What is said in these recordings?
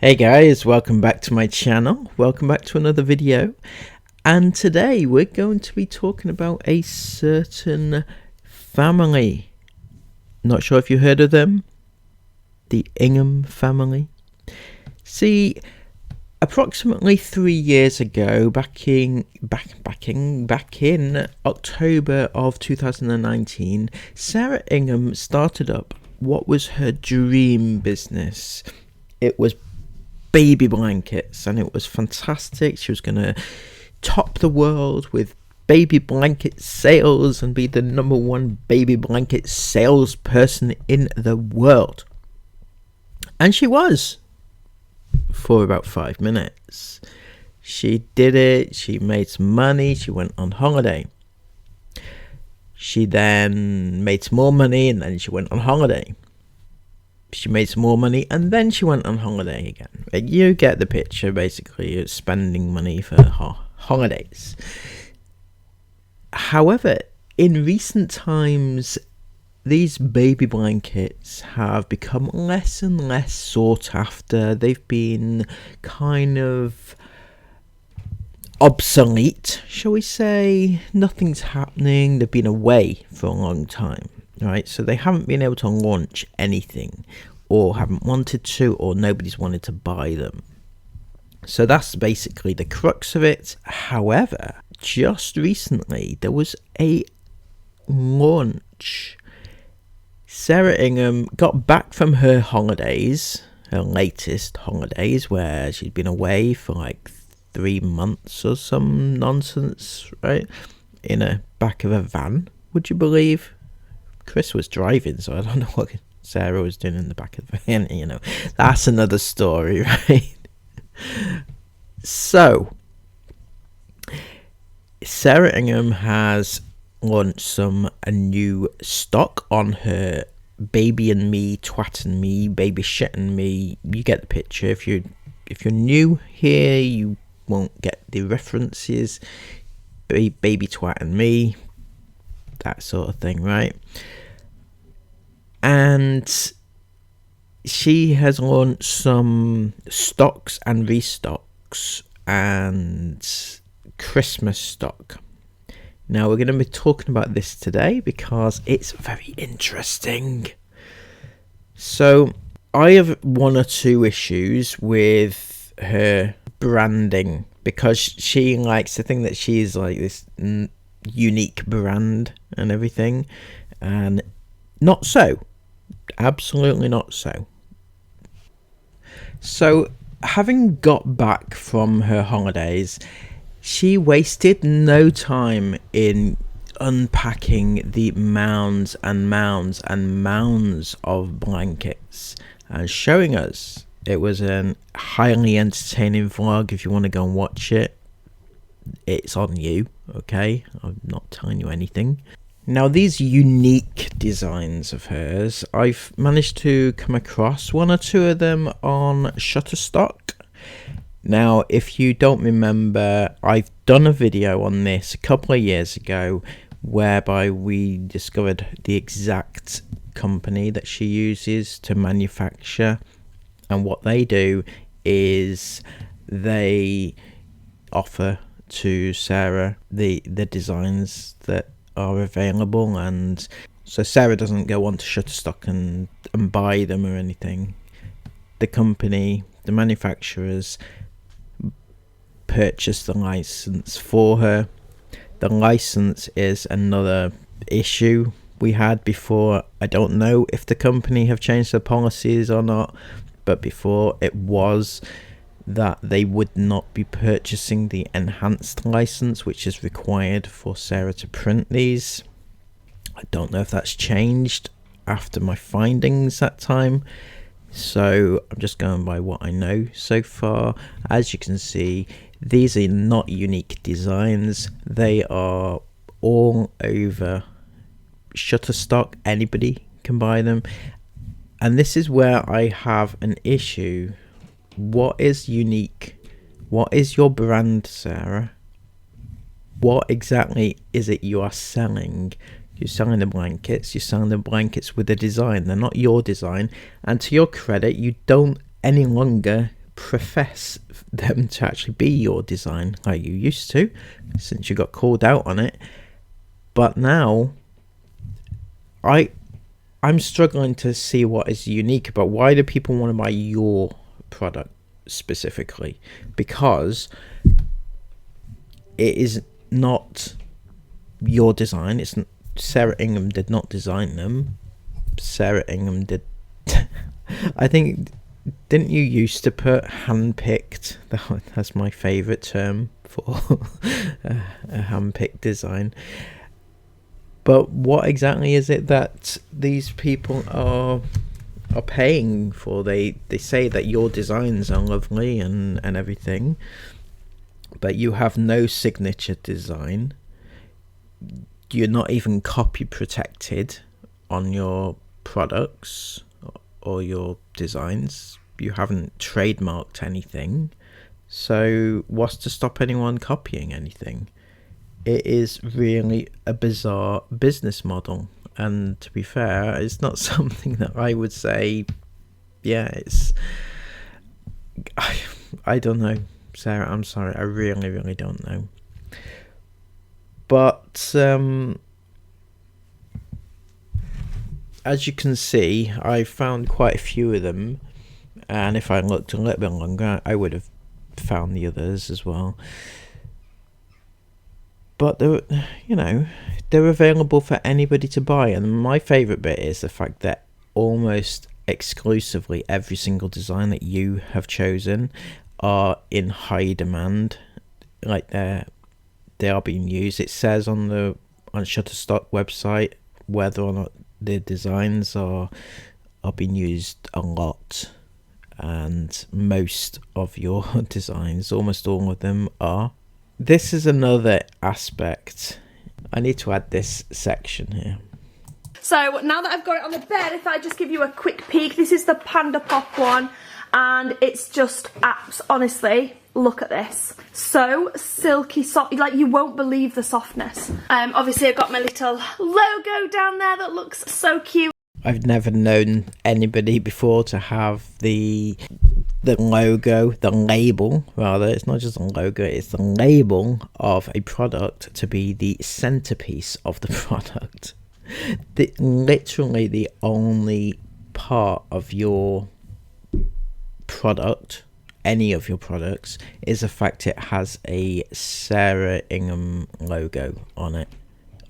Hey guys, welcome back to my channel. Welcome back to another video. And today we're going to be talking about a certain family. Not sure if you heard of them. The Ingham family. See, approximately 3 years ago, back in October of 2019, Sarah Ingham started up what was her dream business. It was baby blankets, and it was fantastic. She was going to top the world with baby blanket sales and be the #1 baby blanket salesperson in the world. And she was, for about 5 minutes. She did it, she made some money, she went on holiday. She then made some more money, and then she went on holiday. She made some more money, and then she went on holiday again. You get the picture, basically. It's spending money for holidays. However, in recent times, these baby blankets have become less and less sought after. They've been kind of obsolete, shall we say. Nothing's happening. They've been away for a long time. Right, so they haven't been able to launch anything, or haven't wanted to, or nobody's wanted to buy them. So that's basically the crux of it. However, just recently there was a launch. Sarah Ingham got back from her holidays, her latest holidays, where she'd been away for like 3 months or some nonsense, right? In a back of a van, would you believe? Chris was driving, so I don't know what Sarah was doing in the back of the van, That's another story, right? So, Sarah Ingham has launched a new stock on her Baby and Me, Twat and Me, Baby Shit and Me. You get the picture. If you're new here, you won't get the references. Baby Twat and Me, that sort of thing, right? And she has launched some stocks and restocks and Christmas stock. Now we're going to be talking about this today because it's very interesting. So I have 1 or 2 issues with her branding, because she likes to think that she's like this unique brand and everything, and not so. Absolutely not so. So, having got back from her holidays, she wasted no time in unpacking the mounds and mounds and mounds of blankets and showing us. It was a highly entertaining vlog. If you want to go and watch it, it's on you, okay? I'm not telling you anything. Now, these unique designs of hers, I've managed to come across 1 or 2 of them on Shutterstock. Now, if you don't remember, I've done a video on this a couple of years ago, whereby we discovered the exact company that she uses to manufacture. And what they do is they offer to Sarah the designs that are available, and so Sarah doesn't go on to Shutterstock and buy them or anything. The company, the manufacturers, purchase the license for her. The license is another issue we had before. I don't know if the company have changed their policies or not, but before it was that they would not be purchasing the enhanced license, which is required for Sarah to print these. I don't know if that's changed after my findings that time, so I'm just going by what I know so far. As you can see, these are not unique designs. They are all over Shutterstock. Anybody can buy them, and this is where I have an issue. What is unique? What is your brand, Sarah? What exactly is it you are selling? You're selling the blankets. You're selling the blankets with a design. They're not your design. And to your credit, you don't any longer profess them to actually be your design like you used to, since you got called out on it. But now I'm struggling to see what is unique about why do people want to buy your product specifically, because it is not your design. It's Sarah Ingham did not design them. Sarah Ingham did I think, didn't you used to put handpicked? That's my favorite term for a handpicked design. But what exactly is it that these people are paying for? They say that your designs are lovely and everything, but you have no signature design. You're not even copy protected on your products or your designs. You haven't trademarked anything. So what's to stop anyone copying anything? It is really a bizarre business model, and to be fair, it's not something that I would say, yeah, it's I don't know, Sarah, I'm sorry, I really don't know. But as you can see, I found quite a few of them, and if I looked a little bit longer, I would have found the others as well. But they're available for anybody to buy, and my favourite bit is the fact that almost exclusively every single design that you have chosen are in high demand. Like they are being used. It says on Shutterstock website whether or not the designs are being used a lot, and most of your designs, almost all of them, are. This is another aspect. I need to add this section here. So now that I've got it on the bed, if I just give you a quick peek, this is the Panda Pop one, and it's just apps. Honestly, look at this. So silky soft, like you won't believe the softness. Obviously I've got my little logo down there that looks so cute. I've never known anybody before to have the logo, the label rather, it's not just a logo, it's the label of a product to be the centerpiece of the product. Literally the only part of your product, any of your products, is the fact it has a Sarah Ingham logo on it,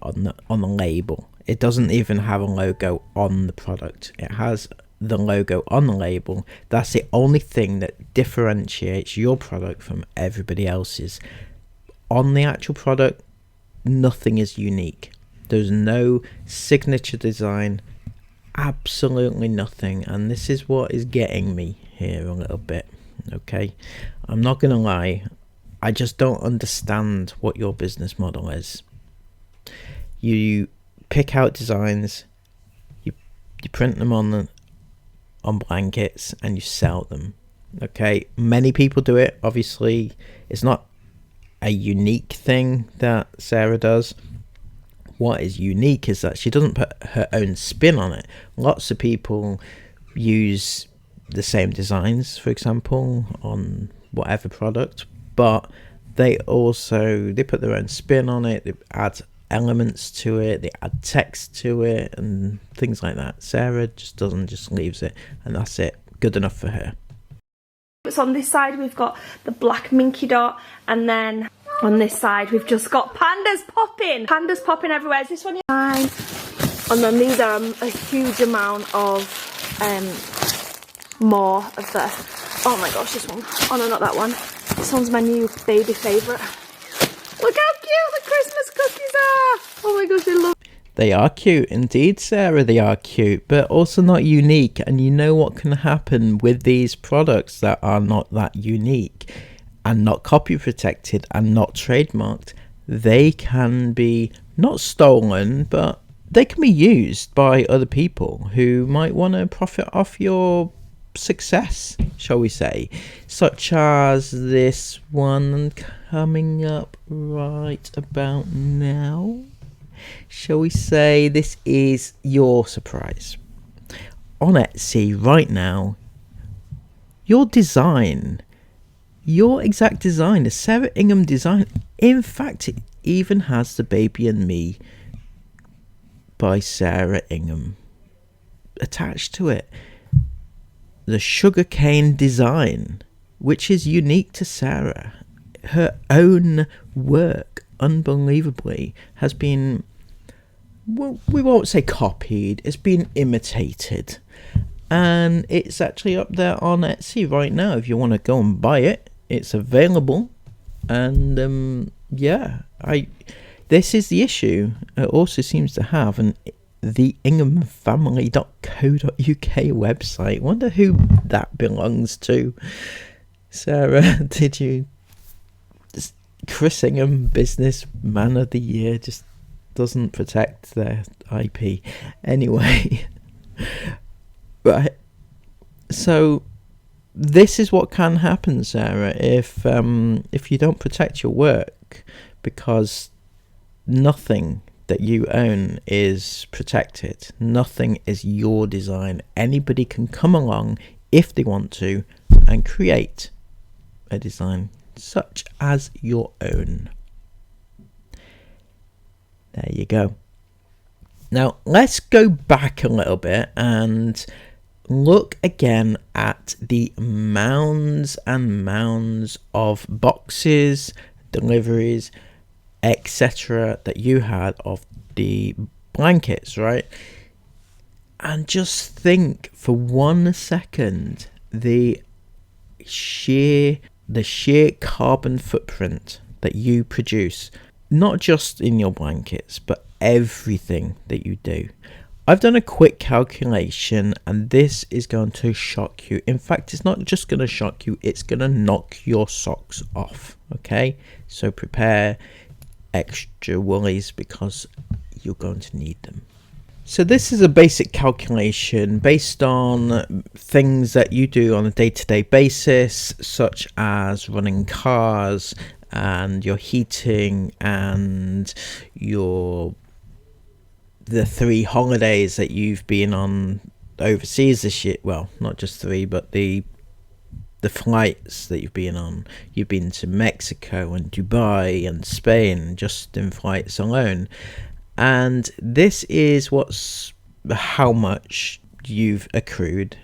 on the label. It doesn't even have a logo on the product. It has the logo on the label. That's the only thing that differentiates your product from everybody else's. On the actual product, nothing is unique. There's no signature design, absolutely nothing, and this is what is getting me here a little bit. Okay, I'm not gonna lie, I just don't understand what your business model is. You pick out designs, you print them on blankets, and you sell them. Okay, many people do it. Obviously, it's not a unique thing that Sarah does. What is unique is that she doesn't put her own spin on it. Lots of people use the same designs, for example, on whatever product, but they put their own spin on it. They add elements to it, they add text to it and things like that. Sarah just leaves it, and that's it. Good enough for her. So on this side we've got the black minky dot, and then on this side we've just got pandas popping everywhere. Is this one fine? And then these are a huge amount of more of the, oh my gosh, this one, oh no, not that one, this one's my new baby favourite. Look how cute the Christmas cookies are! Oh my gosh, I love. They are cute indeed, Sarah, they are cute, but also not unique. And you know what can happen with these products that are not that unique and not copy protected and not trademarked? They can be not stolen, but they can be used by other people who might want to profit off your success, shall we say, such as this one coming up right about now. Shall we say this is your surprise? On Etsy right now, your design, your exact design, the Sarah Ingham design, in fact, it even has the Baby and Me by Sarah Ingham attached to it. The sugarcane design, which is unique to Sarah. Her own work, unbelievably, has been, well, we won't say copied, it's been imitated. And it's actually up there on Etsy right now. If you want to go and buy it, it's available. And this is the issue it also seems to have. And the inghamfamily.co.uk website. Wonder who that belongs to. Sarah, did you? Chris Ingham, Businessman of the Year, just doesn't protect their IP. Anyway, right. So this is what can happen, Sarah, if you don't protect your work, because nothing that you own is protected. Nothing is your design. Anybody can come along if they want to and create a design such as your own. There you go. Now let's go back a little bit and look again at the mounds and mounds of boxes, deliveries, etc. that you had of the blankets, right? And just think for 1 second the sheer carbon footprint that you produce, not just in your blankets but everything that you do. I've done a quick calculation and this is going to shock you. In fact, it's not just going to shock you, it's going to knock your socks off. Okay, so prepare extra woolies because you're going to need them. So this is a basic calculation based on things that you do on a day-to-day basis, such as running cars and your heating and the 3 holidays that you've been on overseas this year. Well, not just 3, but the flights that you've been on. You've been to Mexico and Dubai and Spain just in flights alone. And this is how much you've accrued.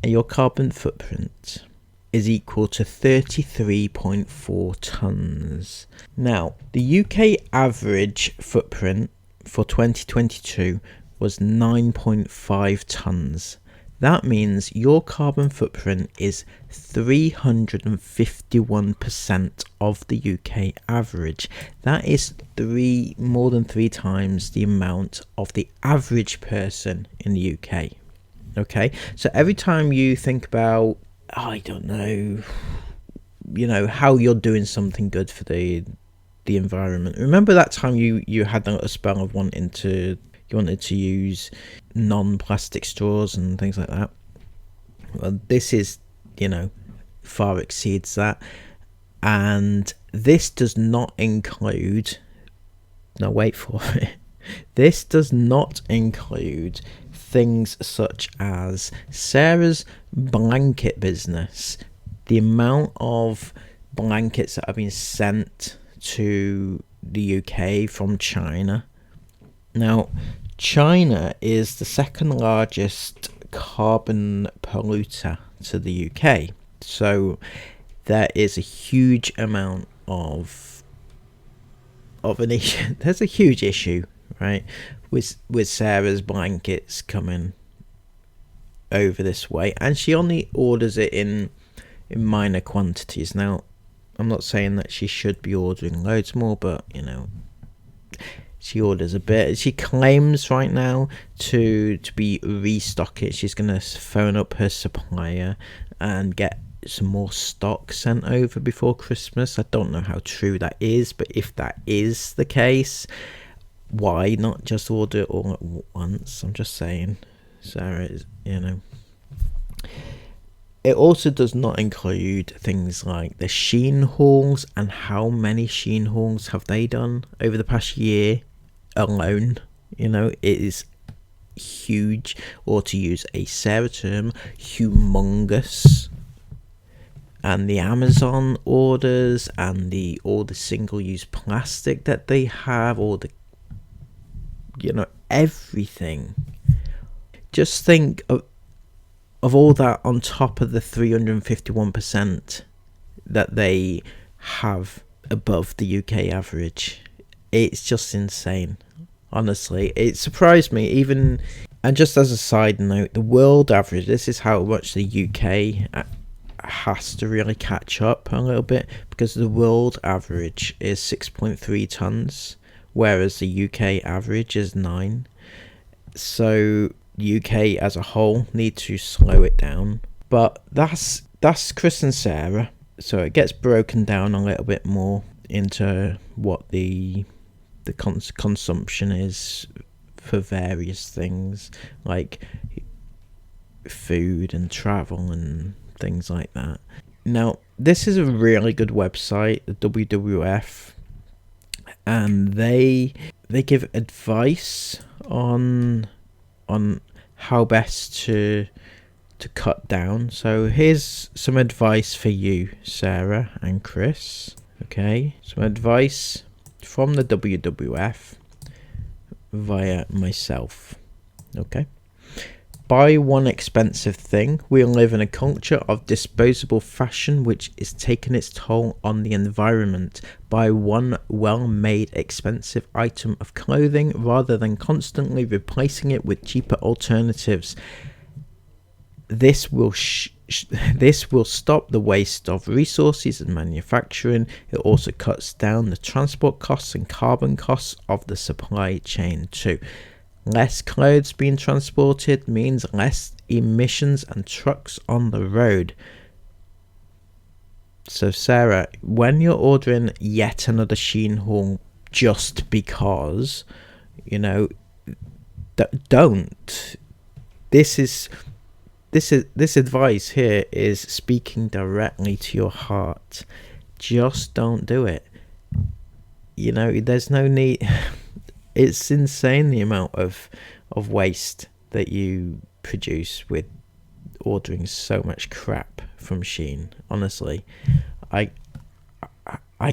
And your carbon footprint is equal to 33.4 tons. Now, the UK average footprint for 2022 was 9.5 tons. That means your carbon footprint is 351% of the UK average. That is more than 3 times the amount of the average person in the UK. Okay, so every time you think about, I don't know, how you're doing something good for the environment. Remember that time you had a spell of wanted to use non-plastic straws and things like that? Well, this is, far exceeds that. And this does not include, now wait for it, this does not include things such as Sarah's blanket business. The amount of blankets that have been sent to the UK from China. Now, China is the second largest carbon polluter to the UK. So there is a huge amount of an issue. There's a huge issue, right, with Sarah's blankets coming over this way, and she only orders it in minor quantities. Now, I'm not saying that she should be ordering loads more, but she orders a bit. She claims right now to be restocking. She's gonna phone up her supplier and get some more stock sent over before Christmas. I don't know how true that is, but if that is the case, why not just order it all at once? I'm just saying, Sarah, It also does not include things like the Shein hauls, and how many Shein hauls have they done over the past year alone? It is huge, or to use a Sarah term, humongous. and the Amazon orders and all the single-use plastic that they have, all the, you know, everything. Just think of all that on top of the 351% that they have above the UK average. It's just insane. Honestly, it surprised me even. And just as a side note, the world average, this is how much the UK has to really catch up a little bit, because the world average is 6.3 tons, whereas the UK average is 9. So UK as a whole need to slow it down. But that's Chris and Sarah. So it gets broken down a little bit more into what the consumption is for various things like food and travel and things like that. Now, this is a really good website, the WWF, and they give advice on how best to cut down. So here's some advice for you, Sarah and Chris. Okay, some advice from the WWF via myself. Okay. Buy one expensive thing. We live in a culture of disposable fashion which is taking its toll on the environment. Buy one well-made expensive item of clothing rather than constantly replacing it with cheaper alternatives. This will stop the waste of resources in manufacturing. It also cuts down the transport costs and carbon costs of the supply chain too. Less clothes being transported means less emissions and trucks on the road. So Sarah, when you're ordering yet another Shein haul just because, you know, don't. This advice here is speaking directly to your heart. Just don't do it. You know, there's no need. It's insane the amount of waste that you produce with ordering so much crap from Shein. Honestly, I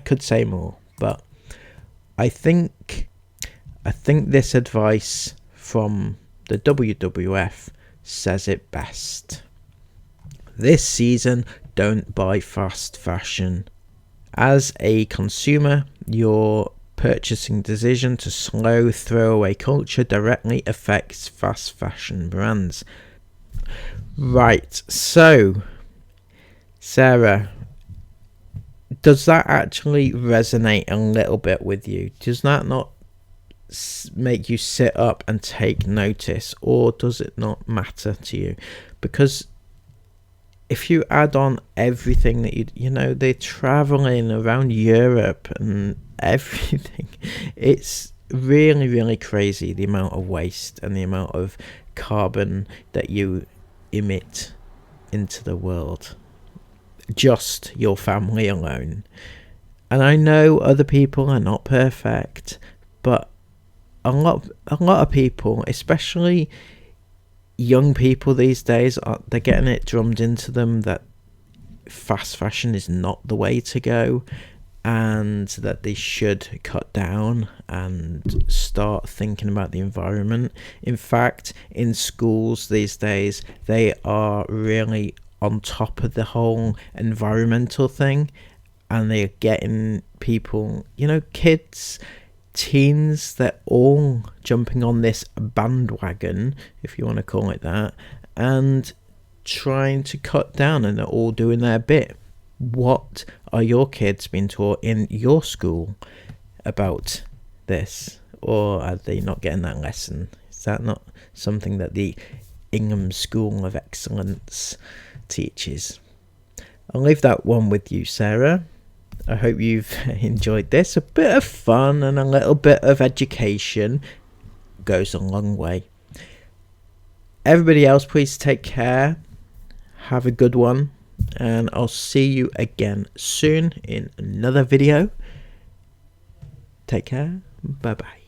could say more, but I think this advice from the WWF says it best. This season, don't buy fast fashion. As a consumer, your purchasing decision to slow throwaway culture directly affects fast fashion brands. Right, so Sarah, does that actually resonate a little bit with you? Does that not make you sit up and take notice, or does it not matter to you? Because if you add on everything that you know, they're traveling around Europe and everything, it's really, really crazy the amount of waste and the amount of carbon that you emit into the world. Just your family alone. And I know other people are not perfect, but a lot of people, especially young people these days, they're getting it drummed into them that fast fashion is not the way to go, and that they should cut down and start thinking about the environment. In fact, in schools these days, they are really on top of the whole environmental thing, and they're getting people, you know, kids, teens, they're all jumping on this bandwagon, if you want to call it that, and trying to cut down, and they're all doing their bit. What are your kids being taught in your school about this? Or are they not getting that lesson? Is that not something that the Ingham School of Excellence teaches? I'll leave that one with you, Sarah. I hope you've enjoyed this. A bit of fun and a little bit of education goes a long way. Everybody else, please take care. Have a good one. And I'll see you again soon in another video. Take care. Bye bye.